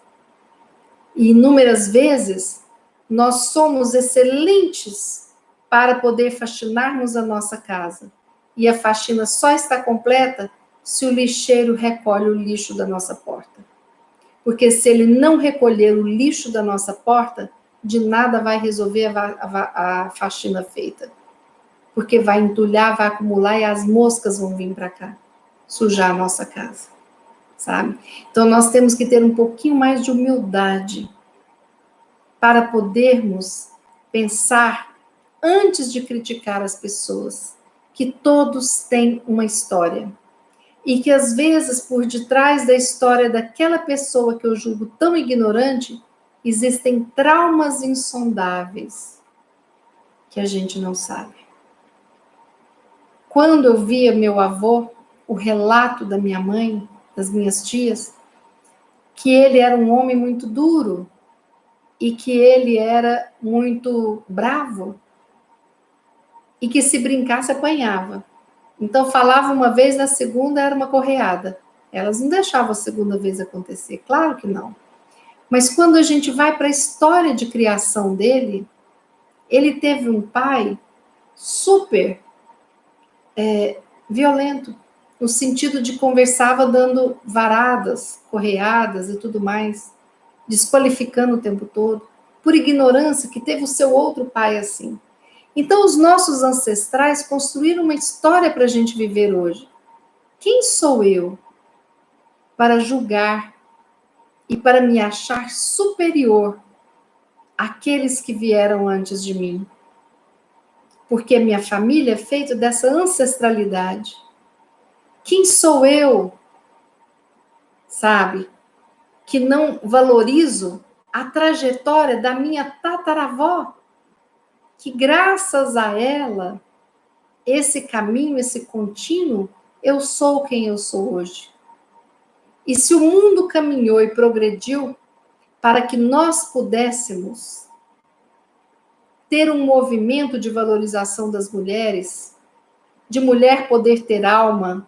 E inúmeras vezes nós somos excelentes para poder faxinarmos a nossa casa. E a faxina só está completa se o lixeiro recolhe o lixo da nossa porta. Porque se ele não recolher o lixo da nossa porta, de nada vai resolver a faxina feita. Porque vai entulhar, vai acumular e as moscas vão vir para cá, sujar a nossa casa, sabe? Então nós temos que ter um pouquinho mais de humildade para podermos pensar antes de criticar as pessoas, que todos têm uma história. E que às vezes por detrás da história daquela pessoa que eu julgo tão ignorante, existem traumas insondáveis que a gente não sabe. Quando eu via meu avô, o relato da minha mãe, das minhas tias, que ele era um homem muito duro e que ele era muito bravo e que se brincasse apanhava. Então falava uma vez, na segunda era uma correada. Elas não deixavam a segunda vez acontecer, claro que não. Mas quando a gente vai para a história de criação dele, ele teve um pai super violento, no sentido de conversava dando varadas, correadas e tudo mais, desqualificando o tempo todo, por ignorância que teve o seu outro pai assim. Então os nossos ancestrais construíram uma história para a gente viver hoje. Quem sou eu para julgar e para me achar superior àqueles que vieram antes de mim? Porque a minha família é feita dessa ancestralidade. Quem sou eu, sabe, que não valorizo a trajetória da minha tataravó, que graças a ela, esse caminho, esse contínuo, eu sou quem eu sou hoje. E se o mundo caminhou e progrediu para que nós pudéssemos ter um movimento de valorização das mulheres, de mulher poder ter alma,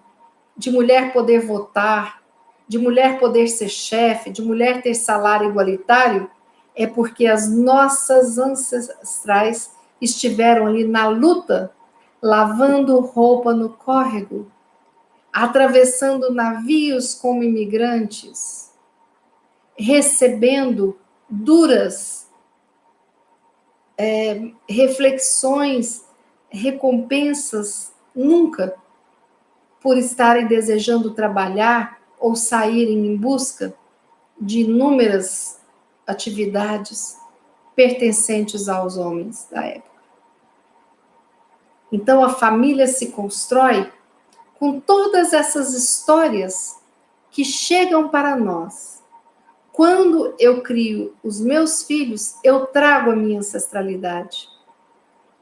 de mulher poder votar, de mulher poder ser chefe, de mulher ter salário igualitário, é porque as nossas ancestrais estiveram ali na luta, lavando roupa no córrego, atravessando navios como imigrantes, recebendo duras reflexões, recompensas, nunca por estarem desejando trabalhar ou saírem em busca de inúmeras atividades pertencentes aos homens da época. Então a família se constrói com todas essas histórias que chegam para nós. Quando eu crio os meus filhos, eu trago a minha ancestralidade.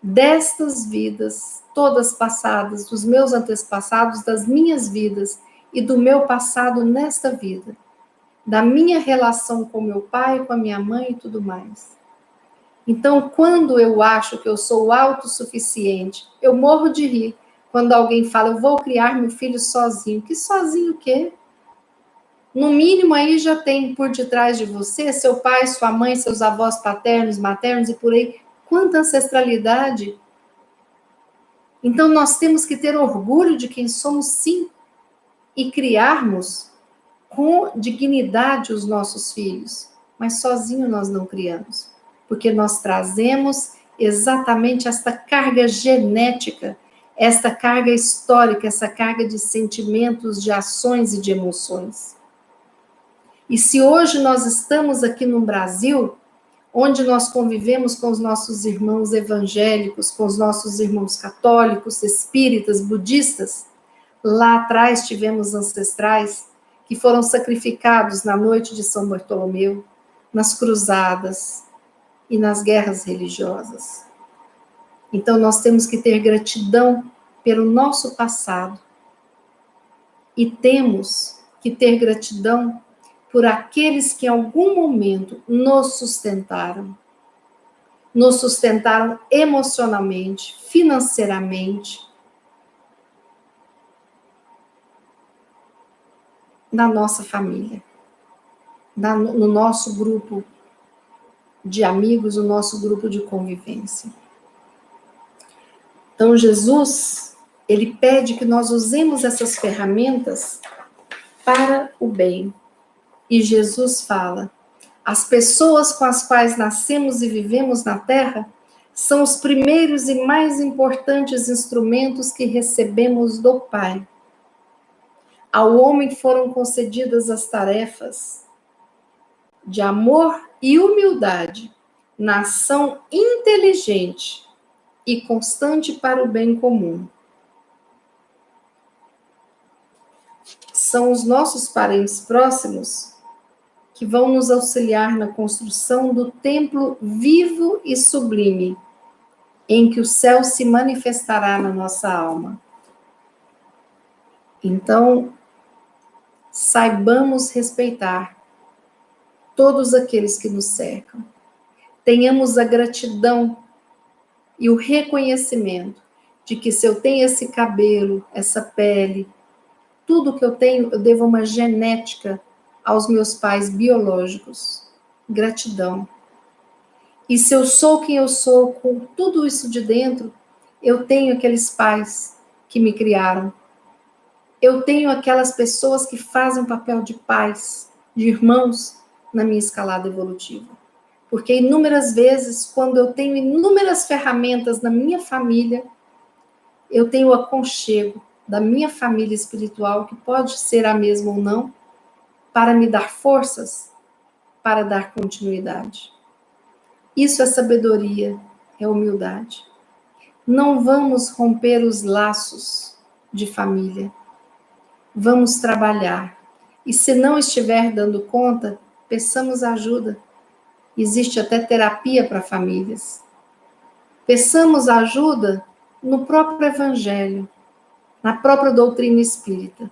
Destas vidas, todas passadas, dos meus antepassados, das minhas vidas e do meu passado nesta vida. Da minha relação com meu pai, com a minha mãe e tudo mais. Então, quando eu acho que eu sou autossuficiente, eu morro de rir quando alguém fala, eu vou criar meu filho sozinho. Que sozinho o quê? No mínimo aí já tem por detrás de você seu pai, sua mãe, seus avós paternos, maternos e por aí. Quanta ancestralidade! Então nós temos que ter orgulho de quem somos, sim, e criarmos com dignidade os nossos filhos. Mas sozinho nós não criamos, porque nós trazemos exatamente esta carga genética, esta carga histórica, essa carga de sentimentos, de ações e de emoções. E se hoje nós estamos aqui no Brasil, onde nós convivemos com os nossos irmãos evangélicos, com os nossos irmãos católicos, espíritas, budistas, lá atrás tivemos ancestrais que foram sacrificados na noite de São Bartolomeu, nas cruzadas e nas guerras religiosas. Então nós temos que ter gratidão pelo nosso passado e temos que ter gratidão por aqueles que em algum momento nos sustentaram emocionalmente, financeiramente, na nossa família. no nosso grupo de amigos, o nosso grupo de convivência. Então, Jesus, ele pede que nós usemos essas ferramentas para o bem. E Jesus fala: as pessoas com as quais nascemos e vivemos na Terra são os primeiros e mais importantes instrumentos que recebemos do Pai. Ao homem foram concedidas as tarefas de amor e humildade na ação inteligente e constante para o bem comum. São os nossos parentes próximos que vão nos auxiliar na construção do templo vivo e sublime, em que o céu se manifestará na nossa alma. Então, saibamos respeitar todos aqueles que nos cercam. Tenhamos a gratidão e o reconhecimento de que se eu tenho esse cabelo, essa pele, tudo que eu tenho, eu devo uma genética aos meus pais biológicos. Gratidão. E se eu sou quem eu sou, com tudo isso de dentro, eu tenho aqueles pais que me criaram. Eu tenho aquelas pessoas que fazem o papel de pais, de irmãos, na minha escalada evolutiva. Porque inúmeras vezes, quando eu tenho inúmeras ferramentas na minha família, eu tenho o aconchego da minha família espiritual, que pode ser a mesma ou não, para me dar forças, para dar continuidade. Isso é sabedoria, é humildade. Não vamos romper os laços de família. Vamos trabalhar. E se não estiver dando conta, peçamos ajuda. Existe até terapia para famílias. Peçamos ajuda no próprio Evangelho, na própria doutrina espírita,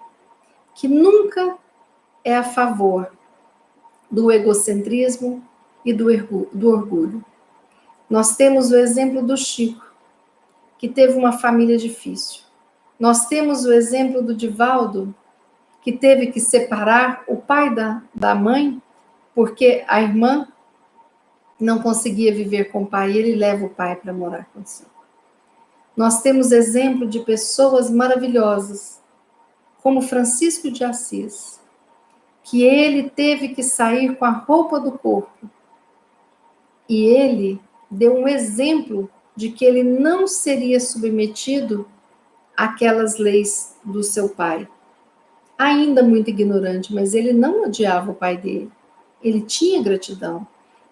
que nunca é a favor do egocentrismo e do orgulho. Nós temos o exemplo do Chico, que teve uma família difícil. Nós temos o exemplo do Divaldo, que teve que separar o pai da mãe, porque a irmã não conseguia viver com o pai, e ele leva o pai para morar consigo. Nós temos exemplo de pessoas maravilhosas, como Francisco de Assis, que ele teve que sair com a roupa do corpo. E ele deu um exemplo de que ele não seria submetido àquelas leis do seu pai. Ainda muito ignorante, mas ele não odiava o pai dele. Ele tinha gratidão.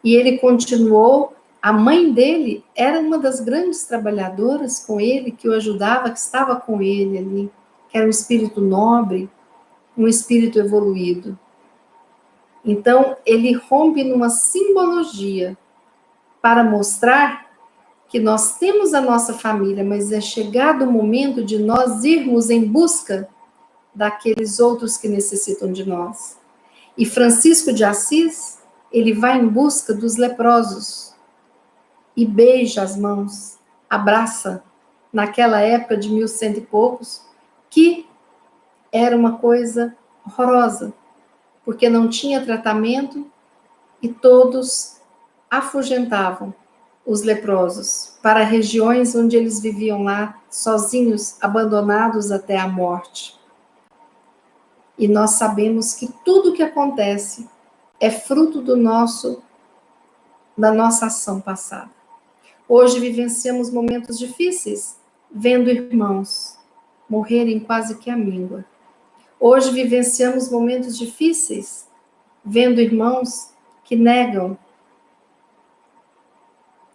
E ele continuou. A mãe dele era uma das grandes trabalhadoras com ele, que o ajudava, que estava com ele ali, que era um espírito nobre, um espírito evoluído. Então, ele rompe numa simbologia para mostrar que nós temos a nossa família, mas é chegado o momento de nós irmos em busca daqueles outros que necessitam de nós. E Francisco de Assis, ele vai em busca dos leprosos e beija as mãos, abraça, naquela época de 1100 e poucos, que era uma coisa horrorosa, porque não tinha tratamento e todos afugentavam os leprosos para regiões onde eles viviam lá, sozinhos, abandonados até a morte. E nós sabemos que tudo o que acontece é fruto da nossa ação passada. Hoje vivenciamos momentos difíceis, vendo irmãos morrerem quase que à míngua. Hoje vivenciamos momentos difíceis, vendo irmãos que negam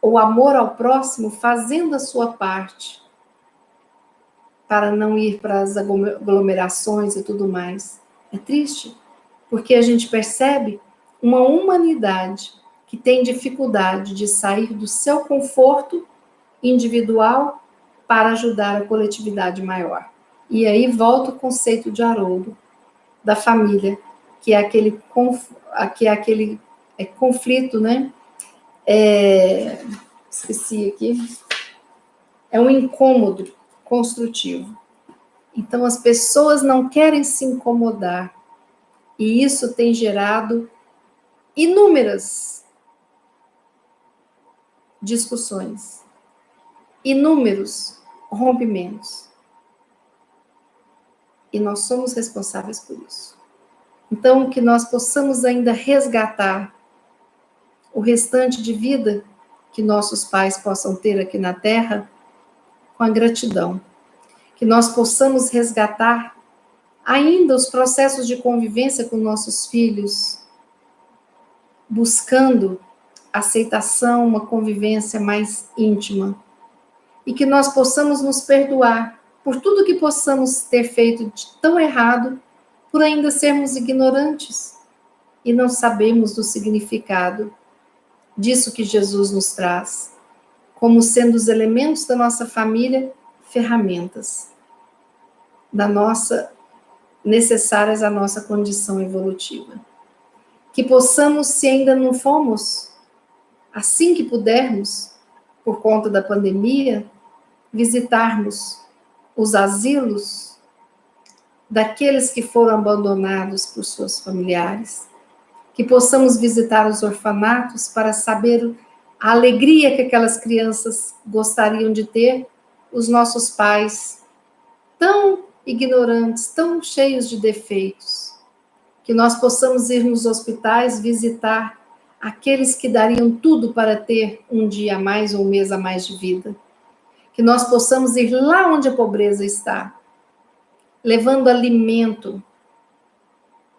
o amor ao próximo, fazendo a sua parte, para não ir para as aglomerações e tudo mais. É triste, porque a gente percebe uma humanidade que tem dificuldade de sair do seu conforto individual para ajudar a coletividade maior. E aí volta o conceito de Haroldo, da família, que é aquele conflito, né? Esqueci aqui. É um incômodo construtivo. Então, as pessoas não querem se incomodar. E isso tem gerado inúmeras discussões, inúmeros rompimentos. E nós somos responsáveis por isso. Então, que nós possamos ainda resgatar o restante de vida que nossos pais possam ter aqui na Terra com a gratidão. Que nós possamos resgatar ainda os processos de convivência com nossos filhos, buscando aceitação, uma convivência mais íntima. E que nós possamos nos perdoar por tudo que possamos ter feito de tão errado, por ainda sermos ignorantes e não sabemos do significado disso que Jesus nos traz, como sendo os elementos da nossa família, ferramentas necessárias à nossa condição evolutiva. Que possamos, se ainda não fomos, assim que pudermos, por conta da pandemia, visitarmos os asilos daqueles que foram abandonados por seus familiares, que possamos visitar os orfanatos para saber a alegria que aquelas crianças gostariam de ter, os nossos pais, tão ignorantes, tão cheios de defeitos, que nós possamos ir nos hospitais visitar aqueles que dariam tudo para ter um dia a mais ou um mês a mais de vida, que nós possamos ir lá onde a pobreza está, levando alimento,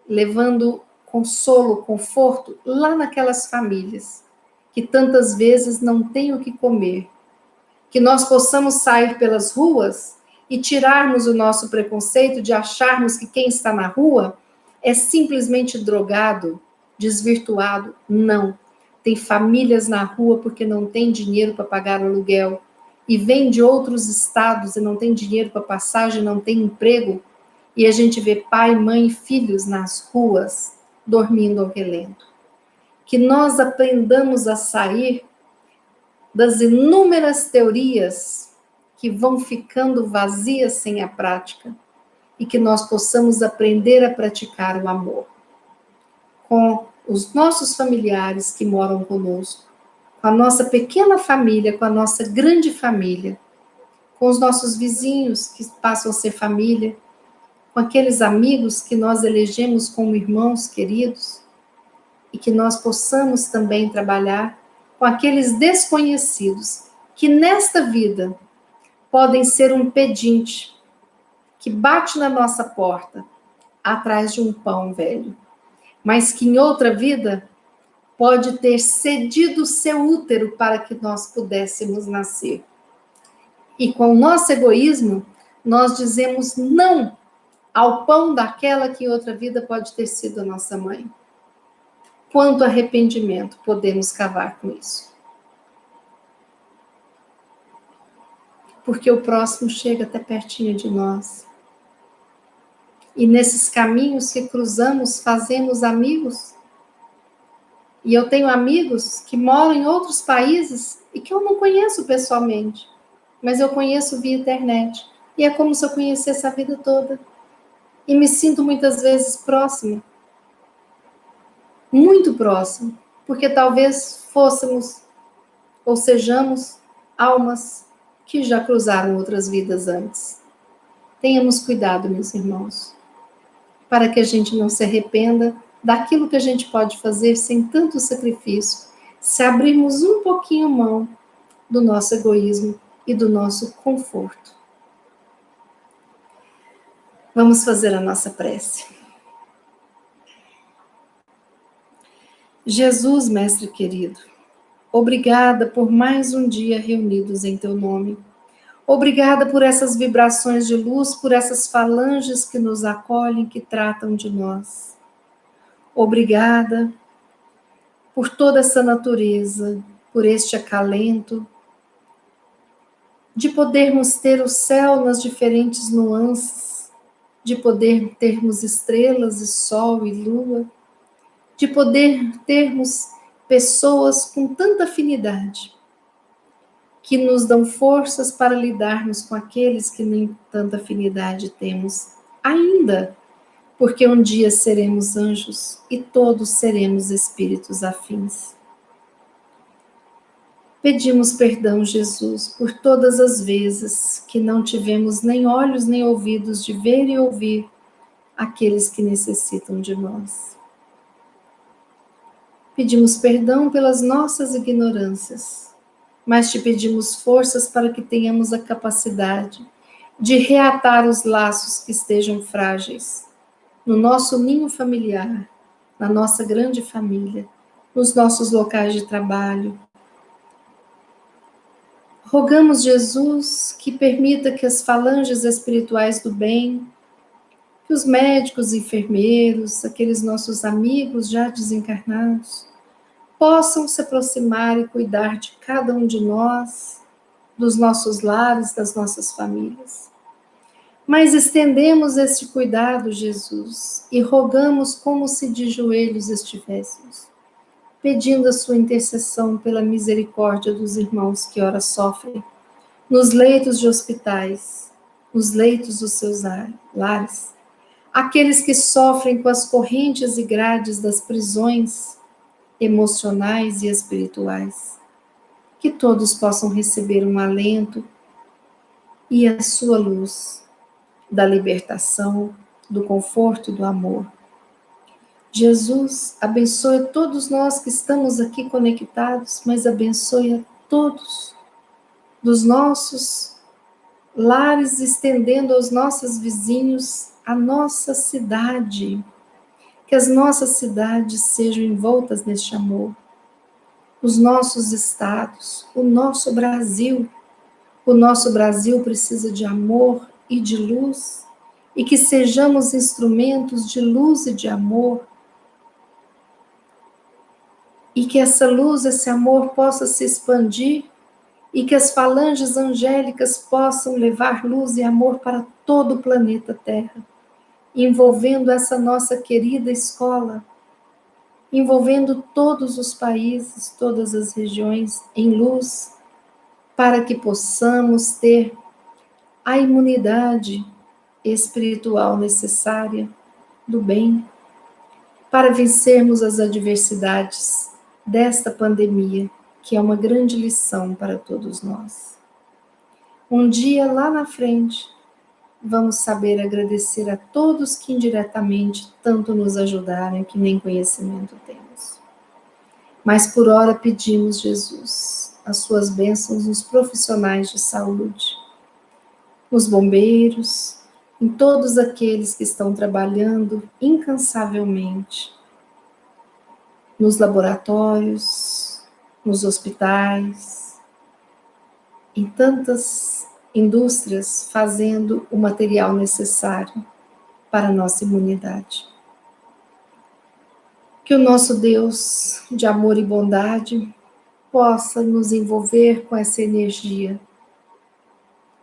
levando consolo, conforto, lá naquelas famílias que tantas vezes não têm o que comer. Que nós possamos sair pelas ruas e tirarmos o nosso preconceito de acharmos que quem está na rua é simplesmente drogado, desvirtuado. Não. Tem famílias na rua porque não tem dinheiro para pagar o aluguel e vem de outros estados e não tem dinheiro para passagem, não tem emprego. E a gente vê pai, mãe e filhos nas ruas dormindo ao relento. Que nós aprendamos a sair das inúmeras teorias que vão ficando vazias sem a prática e que nós possamos aprender a praticar o amor com os nossos familiares que moram conosco, com a nossa pequena família, com a nossa grande família, com os nossos vizinhos que passam a ser família, com aqueles amigos que nós elegemos como irmãos queridos, e que nós possamos também trabalhar com aqueles desconhecidos que nesta vida podem ser um pedinte que bate na nossa porta atrás de um pão velho, mas que em outra vida pode ter cedido o seu útero para que nós pudéssemos nascer. E com o nosso egoísmo, nós dizemos não ao pão daquela que em outra vida pode ter sido a nossa mãe. Quanto arrependimento podemos cavar com isso? Porque o próximo chega até pertinho de nós. E nesses caminhos que cruzamos, fazemos amigos. E eu tenho amigos que moram em outros países e que eu não conheço pessoalmente, mas eu conheço via internet. E é como se eu conhecesse a vida toda. E me sinto muitas vezes próxima. Muito próximo, porque talvez fôssemos ou sejamos almas que já cruzaram outras vidas antes. Tenhamos cuidado, meus irmãos, para que a gente não se arrependa daquilo que a gente pode fazer sem tanto sacrifício, se abrirmos um pouquinho mão do nosso egoísmo e do nosso conforto. Vamos fazer a nossa prece. Jesus, Mestre querido, obrigada por mais um dia reunidos em teu nome. Obrigada por essas vibrações de luz, por essas falanges que nos acolhem, que tratam de nós. Obrigada por toda essa natureza, por este acalento, de podermos ter o céu nas diferentes nuances, de poder termos estrelas e sol e lua, de poder termos pessoas com tanta afinidade, que nos dão forças para lidarmos com aqueles que nem tanta afinidade temos ainda, porque um dia seremos anjos e todos seremos espíritos afins. Pedimos perdão, Jesus, por todas as vezes que não tivemos nem olhos nem ouvidos de ver e ouvir aqueles que necessitam de nós. Pedimos perdão pelas nossas ignorâncias, mas te pedimos forças para que tenhamos a capacidade de reatar os laços que estejam frágeis no nosso ninho familiar, na nossa grande família, nos nossos locais de trabalho. Rogamos, Jesus, que permita que as falanges espirituais do bem, que os médicos, enfermeiros, aqueles nossos amigos já desencarnados, possam se aproximar e cuidar de cada um de nós, dos nossos lares, das nossas famílias. Mas estendemos este cuidado, Jesus, e rogamos como se de joelhos estivéssemos, pedindo a sua intercessão pela misericórdia dos irmãos que ora sofrem, nos leitos de hospitais, nos leitos dos seus lares, aqueles que sofrem com as correntes e grades das prisões emocionais e espirituais, que todos possam receber um alento e a sua luz da libertação, do conforto e do amor. Jesus, abençoe todos nós que estamos aqui conectados, mas abençoe a todos dos nossos lares, estendendo aos nossos vizinhos a nossa cidade. Que as nossas cidades sejam envoltas neste amor. Os nossos estados, o nosso Brasil. O nosso Brasil precisa de amor e de luz, e que sejamos instrumentos de luz e de amor, e que essa luz, esse amor possa se expandir, e que as falanges angélicas possam levar luz e amor para todo o planeta Terra, envolvendo essa nossa querida escola, envolvendo todos os países, todas as regiões em luz, para que possamos ter a imunidade espiritual necessária do bem, para vencermos as adversidades desta pandemia, que é uma grande lição para todos nós. Um dia lá na frente, vamos saber agradecer a todos que indiretamente tanto nos ajudaram que nem conhecimento temos. Mas por ora pedimos, Jesus, as suas bênçãos nos profissionais de saúde, nos bombeiros, em todos aqueles que estão trabalhando incansavelmente, nos laboratórios, nos hospitais, em tantas indústrias fazendo o material necessário para a nossa imunidade. Que o nosso Deus de amor e bondade possa nos envolver com essa energia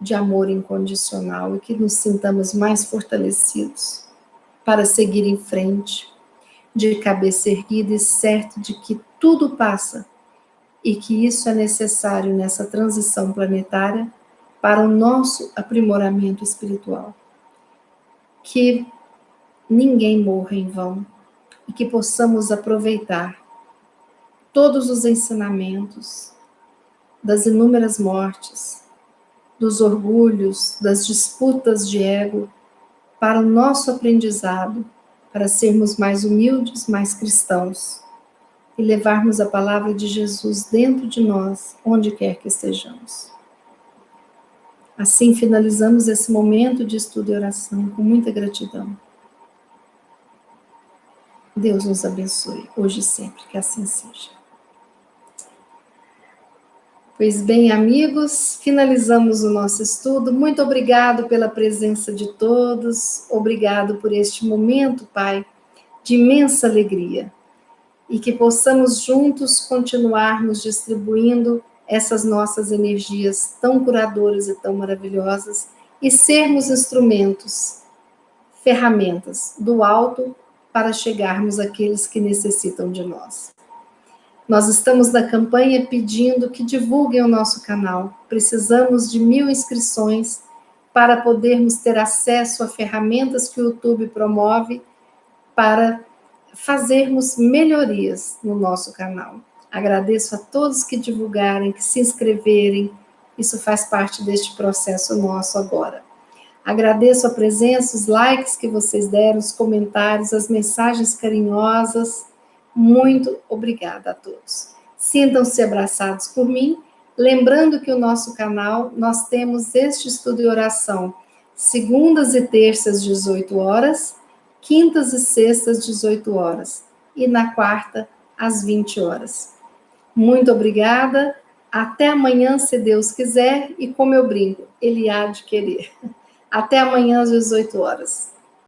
de amor incondicional e que nos sintamos mais fortalecidos para seguir em frente, de cabeça erguida e certo de que tudo passa e que isso é necessário nessa transição planetária para o nosso aprimoramento espiritual. Que ninguém morra em vão e que possamos aproveitar todos os ensinamentos das inúmeras mortes, dos orgulhos, das disputas de ego, para o nosso aprendizado, para sermos mais humildes, mais cristãos, e levarmos a palavra de Jesus dentro de nós, onde quer que estejamos. Assim finalizamos esse momento de estudo e oração com muita gratidão. Deus nos abençoe, hoje e sempre, que assim seja. Pois bem, amigos, finalizamos o nosso estudo. Muito obrigado pela presença de todos. Obrigado por este momento, Pai, de imensa alegria. E que possamos juntos continuarmos distribuindo essas nossas energias tão curadoras e tão maravilhosas e sermos instrumentos, ferramentas do alto para chegarmos àqueles que necessitam de nós. Nós estamos na campanha pedindo que divulguem o nosso canal. Precisamos de 1000 inscrições para podermos ter acesso a ferramentas que o YouTube promove para fazermos melhorias no nosso canal. Agradeço a todos que divulgarem, que se inscreverem. Isso faz parte deste processo nosso agora. Agradeço a presença, os likes que vocês deram, os comentários, as mensagens carinhosas. Muito obrigada a todos. Sintam-se abraçados por mim. Lembrando que o nosso canal, nós temos este estudo e oração segundas e terças, 18 horas, quintas e sextas, 18 horas, e na quarta, às 20 horas. Muito obrigada. Até amanhã, se Deus quiser, e como eu brinco, Ele há de querer. Até amanhã às 18 horas.